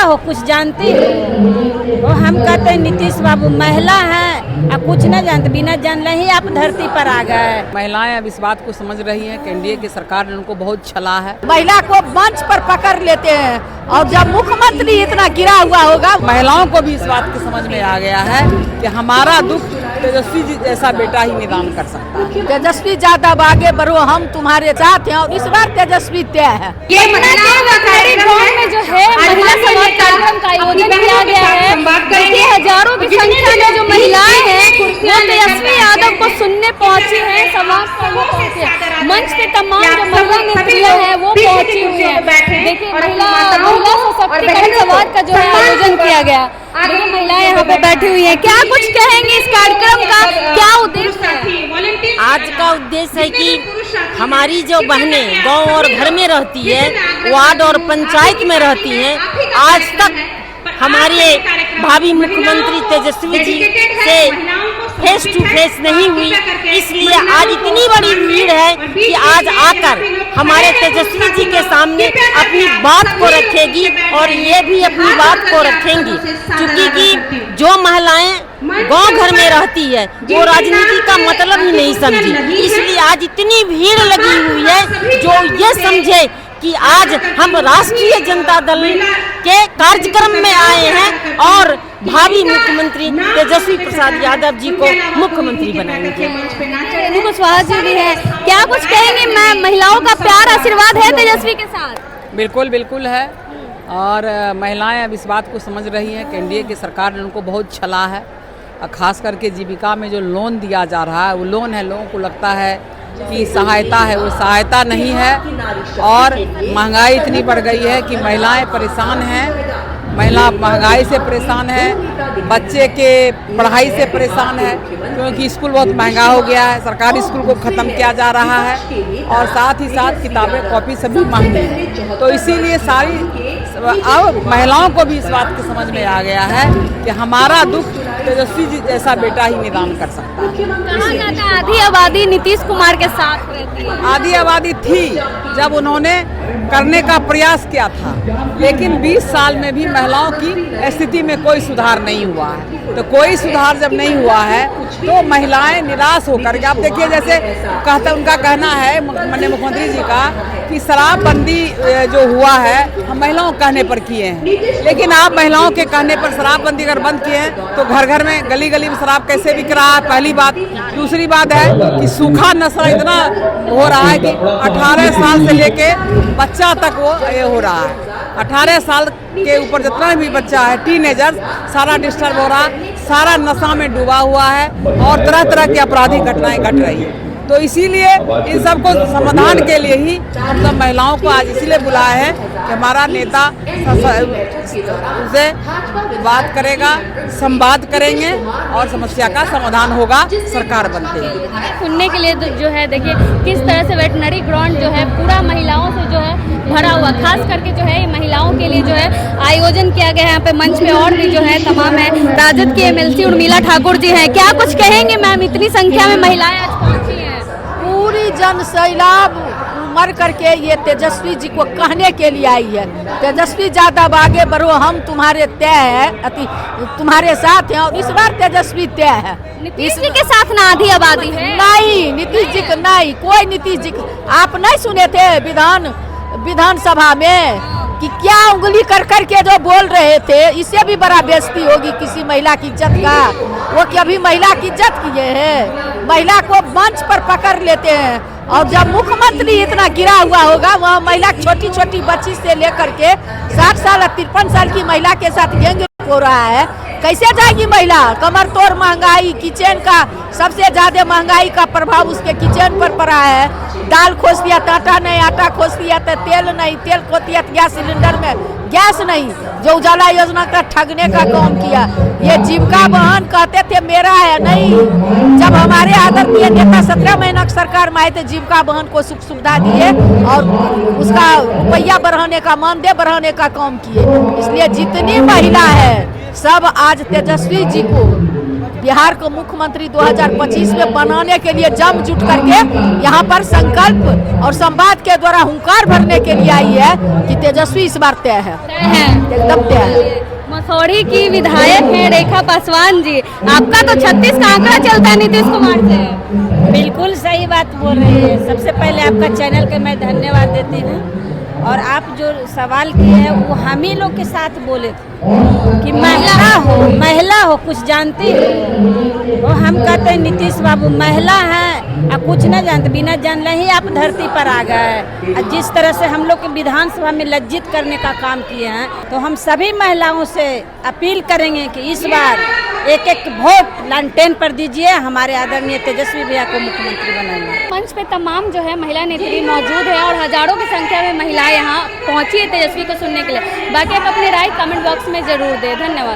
हो, कुछ जानती हो? हम कहते हैं नीतीश बाबू महिला हैं, अब कुछ न जानते, बिना जानले ही आप धरती पर आ गए। महिलाएं अब इस बात को समझ रही हैं कि एनडीए की सरकार ने उनको बहुत छला है। महिला को मंच पर पकड़ लेते हैं और जब मुख्यमंत्री इतना गिरा हुआ होगा, महिलाओं को भी इस बात की समझ में आ गया है कि हमारा दुख तेजस्वी जी जैसा बेटा ही निदान कर सकता है। तेजस्वी यादव आगे बढ़ो, हम तुम्हारे साथ हैं और इस बार तेजस्वी तय है। ये महिला में जो है महिला संवाद कार्यक्रम का आयोजन किया गया है। देखिए हजारों की संख्या में जो महिलाएं हैं वो तेजस्वी यादव को सुनने पहुंची हैं, संवाद करने पहुंची हैं। मंच पे तमाम जो महिला नेत्रियां हैं वो पहुंची हुई है। देखिए महिला सशक्तिकरण संवाद का जो है आयोजन किया गया। देखिए महिलाएं यहाँ पे बैठी हुई है, क्या कुछ कहेंगे इस कार्यक्रम का, क्या उद्देश्य है? आज का उद्देश्य है कि हमारी जो बहनें गांव और घर में रहती है, वार्ड और पंचायत में रहती हैं, आज तक हमारे भावी मुख्यमंत्री तेजस्वी जी से फेस टू फेस नहीं हुई, इसलिए आज इतनी बड़ी भीड़ है कि आज आकर हमारे तेजस्वी जी के सामने अपनी बात को रखेगी और ये भी अपनी बात को रखेंगी, क्योंकि कि जो महिलाएं गांव घर में रहती है वो राजनीति का मतलब ही नहीं समझी, इसलिए आज इतनी भीड़ लगी हुई है जो ये समझे कि आज हम राष्ट्रीय जनता दल के कार्यक्रम में आए हैं और भावी मुख्यमंत्री तेजस्वी प्रसाद यादव जी को मुख्यमंत्री बनाएंगे। कुशवाहा जी भी है, क्या कुछ कहेंगे? मैं महिलाओं का प्यार आशीर्वाद है तेजस्वी के साथ? बिल्कुल बिल्कुल है और महिलाएं अब इस बात को समझ रही हैं कि एनडीए की सरकार ने उनको बहुत छला है। खास करके जीविका में जो लोन दिया जा रहा है वो लोन है, लोगों को लगता है कि सहायता है, वो सहायता नहीं है और महंगाई इतनी बढ़ गई है कि महिलाएं परेशान हैं। महिला महंगाई से परेशान है, बच्चे के पढ़ाई से परेशान है क्योंकि स्कूल बहुत महंगा हो गया है, सरकारी स्कूल को ख़त्म किया जा रहा है और साथ ही साथ किताबें कॉपी सभी महंगी हैं। तो इसीलिए अब महिलाओं को भी इस बात की समझ में आ गया है कि हमारा दुख तेजस्वी जी जैसा बेटा ही निदान कर सकता है। कहा जाता है आधी आबादी नीतीश कुमार के साथ रहती है। आधी आबादी थी जब उन्होंने करने का प्रयास किया था, लेकिन 20 साल में भी महिलाओं की स्थिति में कोई सुधार नहीं हुआ है। तो कोई सुधार जब नहीं हुआ है तो महिलाएं निराश होकर के, आप देखिए जैसे उनका कहना है माननीय मुख्यमंत्री जी का कि शराबबंदी जो हुआ है हम महिलाओं के कहने पर किए हैं, लेकिन आप महिलाओं के कहने पर शराबबंदी अगर बंद किए हैं तो घर घर में गली गली में शराब कैसे बिक रहा है, पहली बात। दूसरी बात है कि सूखा नशा इतना हो रहा है कि 18 साल से लेके बच्चा तक वो ये हो रहा है। 18 साल के ऊपर जितना भी बच्चा है, टीनेजर, सारा डिस्टर्ब हो रहा है, सारा नशा में डूबा हुआ है और तरह तरह की आपराधिक घटनाएं घट रही है। तो इसीलिए इन सब को समाधान के लिए ही हम सब महिलाओं को आज इसीलिए बुलाया है कि हमारा नेता उनसे बात करेगा, संवाद करेंगे और समस्या का समाधान होगा सरकार बनते ही। सुनने के लिए जो है देखिए किस तरह से वेटनरी ग्राउंड जो है पूरा महिलाओं से जो है भरा हुआ, खास करके जो है महिलाओं के लिए जो है आयोजन किया गया है। यहाँ पे मंच पे और भी जो है तमाम है, राजद के एमएलसी उर्मिला ठाकुर जी हैं, क्या कुछ कहेंगे मैम? इतनी संख्या में महिलाएं आज पहुंची हैं। पूरी जन सैलाब मर करके ये तेजस्वी जी को कहने के लिए आई है, तेजस्वी यादव आगे बढ़ो, हम तुम्हारे तय है, तुम्हारे साथ हैं और इस बार तेजस्वी तय है। नीतीश जी के साथ ना आधी आबादी है? नहीं, नीतीश जी का नहीं, कोई नीतीश जी आप नहीं सुने थे विधानसभा में कि क्या उंगली कर कर के जो बोल रहे थे, इससे भी बड़ा बेइज्जती होगी किसी महिला की इज्जत का। वो कि अभी महिला की इज्जत किए हैं, महिला को मंच पर पकड़ लेते हैं और जब मुख्यमंत्री इतना गिरा हुआ होगा, वहाँ महिला छोटी छोटी बच्ची से लेकर के 60 साल और 53 साल की महिला के साथ गैंग हो रहा है। कैसे जाएगी महिला? कमर तोड़ महंगाई, किचन का सबसे ज्यादा महंगाई का प्रभाव उसके किचन पर पड़ा है। दाल खोस दिया तो आटा नहीं, आटा खोस दिया तो तेल नहीं, तेल खोस दिया तो गैस सिलेंडर में गैस नहीं। जो उजाला योजना का ठगने का काम किया। ये जीविका बहन कहते थे मेरा है, नहीं। जब हमारे आदरणीय नेता 17 महीना की सरकार में आए थे, जीविका बहन को सुख सुविधा दिए और उसका रुपया बढ़ाने का, मानदेय बढ़ाने का काम किए। इसलिए जितनी महिला है सब आज तेजस्वी जी को बिहार को मुख्यमंत्री 2025 में बनाने के लिए जम जुट करके यहाँ पर संकल्प और संवाद के द्वारा हुंकार भरने के लिए आई है कि तेजस्वी इस बार तय है, एकदम तय है। मसौढ़ी की विधायक है रेखा पासवान जी, आपका तो 36 का आंकड़ा चलता है नीतीश कुमार से। बिल्कुल सही बात बोल रही है। सबसे पहले आपका चैनल के मैं धन्यवाद देती हूँ, और आप जो सवाल किए हैं वो हम ही लोग के साथ बोले थे कि महिला हो कुछ जानती हो, और हम कहते हैं नीतीश बाबू महिला हैं और कुछ न जानते, बिना जानले ही आप धरती पर आ गए। और जिस तरह से हम लोग के विधानसभा में लज्जित करने का काम किए हैं, तो हम सभी महिलाओं से अपील करेंगे कि इस बार एक एक वोट लालटेन पर दीजिए, हमारे आदरणीय तेजस्वी भैया को मुख्यमंत्री बनाएंगे। मंच पे तमाम जो है महिला नेत्री मौजूद है और हजारों की संख्या में महिलाएं यहाँ पहुंची है तेजस्वी को सुनने के लिए। बाकी आप अपनी राय कमेंट बॉक्स में जरूर दें। धन्यवाद।